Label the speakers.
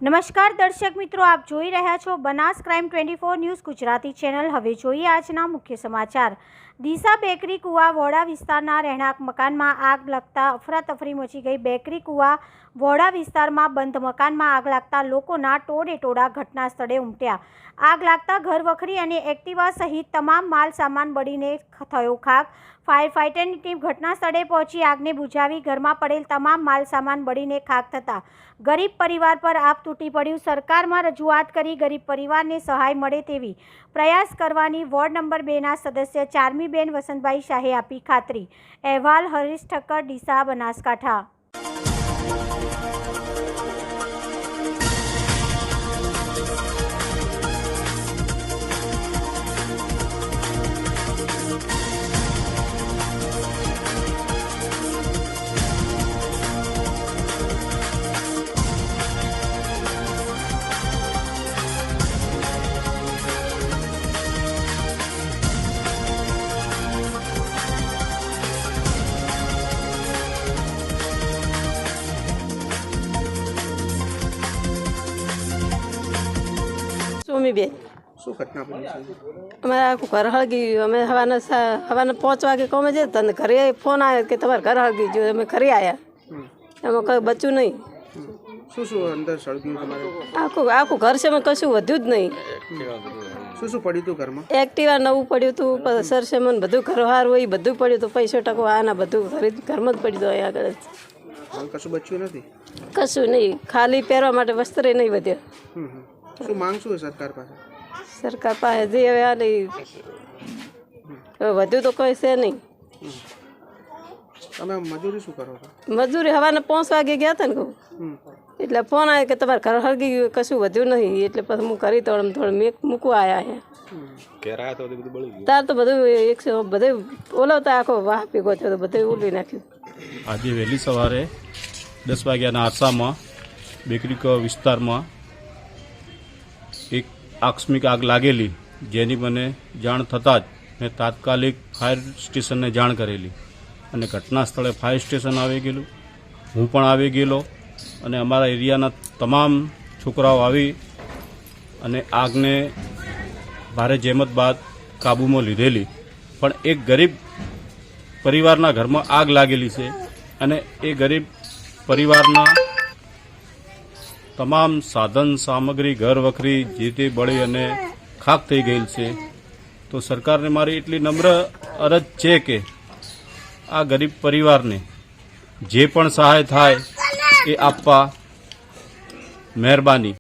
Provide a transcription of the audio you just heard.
Speaker 1: નમસ્કાર દર્શક મિત્રો, આપ જોઈ રહ્યા છો Banas crime 24 news Gujarati channel. હવે જોઈએ આજના મુખ્ય સમાચાર। ડીસા બેકરી કુવા વોડા વિસ્તારના રહેણાંક મકાનમાં આગ લાગતા અફરાતફરી મચી ગઈ। બેકરી કુવા વોડા વિસ્તારમાં બંધ મકાનમાં આગ લાગતા લોકોના ટોળેટોળા ઘટના સ્થળે ઉમટ્યા। આગ લાગતા ઘર વખરી અને એક્ટિવા સહિત તમામ માલ સામાન બળીને થયો ખાક। ફાયર ફાઇટરની ટીમ ઘટના સ્થળે પહોંચી આગને બુઝાવી ઘરમાં પડેલ તમામ માલ સામાન બળીને ખાક થતા ગરીબ પરિવાર પર આપ તૂટી પડ્યું। સરકારમાં રજૂઆત કરી ગરીબ પરિવારને સહાય મળે તેવી પ્રયાસ કરવાની વોર્ડ નંબર 2ના સદસ્ય ચારમીબેન વસંતભાઈ શાહે આપી ખાતરી। અહેવાલ હરીશ ઠક્કર, ડીસા, બનાસકાંઠા।
Speaker 2: બેન
Speaker 3: શું ઘટના બની છે?
Speaker 2: અમારે આખું ઘર હળગી ગયું। અમે હવાના 5 વાગે કોમે જતા ને ઘરે ફોન આવ્યો કે તમારે ઘર હળગી ગયું। અમે ઘરે આવ્યા, એમાં કંઈ બચ્યું નહીં।
Speaker 3: શું અંદર સળગ્યું તમારે?
Speaker 2: આખું ઘર છે, એમાં કશું વધ્યું જ નહીં।
Speaker 3: શું પડ્યું હતું ઘરમાં?
Speaker 2: એક્ટિવા નવું પડ્યું હતું, સરસેમન બધું ઘરવાર હોય બધું પડ્યું હતું, પૈસો ટકો આના બધું ઘરમાં જ પડ્યું હતું। અહીંયા આગળ
Speaker 3: હાલ કશું બચ્યું નથી?
Speaker 2: કશું નહીં, ખાલી પહેરવા માટે વસ્ત્ર નહીં વધ્યો।
Speaker 3: શું માંગ શું સરકાર પાસે?
Speaker 2: સરકાર પાસે જે હવે આ નહીં, વધુ તો કોઈ છે નહીં।
Speaker 3: તમે મજૂરી શું કરો છો?
Speaker 2: મજૂરી હવાના 5 વાગે ગયા હતા ને કહું, એટલે ફોન આવ્યો કે તમારે ઘર હળગી ગયું, કશું વધ્યું નહીં। એટલે પછી હું કરી થોડું મૂકવા આવ્યા અહીંયા। તાર તો બધું 100 બધું ઓલવતા આખો વાહ ભેગો થયો તો બધું ઉલવી નાખ્યું।
Speaker 4: આજે વહેલી સવારે 10 વાગ્યાના આરસામાં બેકરી વિસ્તારમાં એક આકસ્મિક આગ લાગેલી, જેની મને જાણ થતાં જ મેં તાત્કાલિક ફાયર સ્ટેશનને જાણ કરેલી અને ઘટના સ્થળે ફાયર સ્ટેશન આવી ગયેલું, હું પણ આવી ગયેલો અને અમારા એરિયાના તમામ છોકરાઓ આવી અને આગને ભારે જહેમત બાદ કાબૂમાં લીધેલી। પણ એક ગરીબ પરિવારના ઘરમાં આગ લાગેલી છે અને એ ગરીબ પરિવારના તમામ સાધન સામગ્રી ઘર વખરી જે તે બળી અને ખાક થઈ ગયેલ છે। તો સરકારને મારી એટલી નમ્ર અરજ છે કે આ ગરીબ પરિવારને જે પણ સહાય થાય એ આપવા મહેરબાની।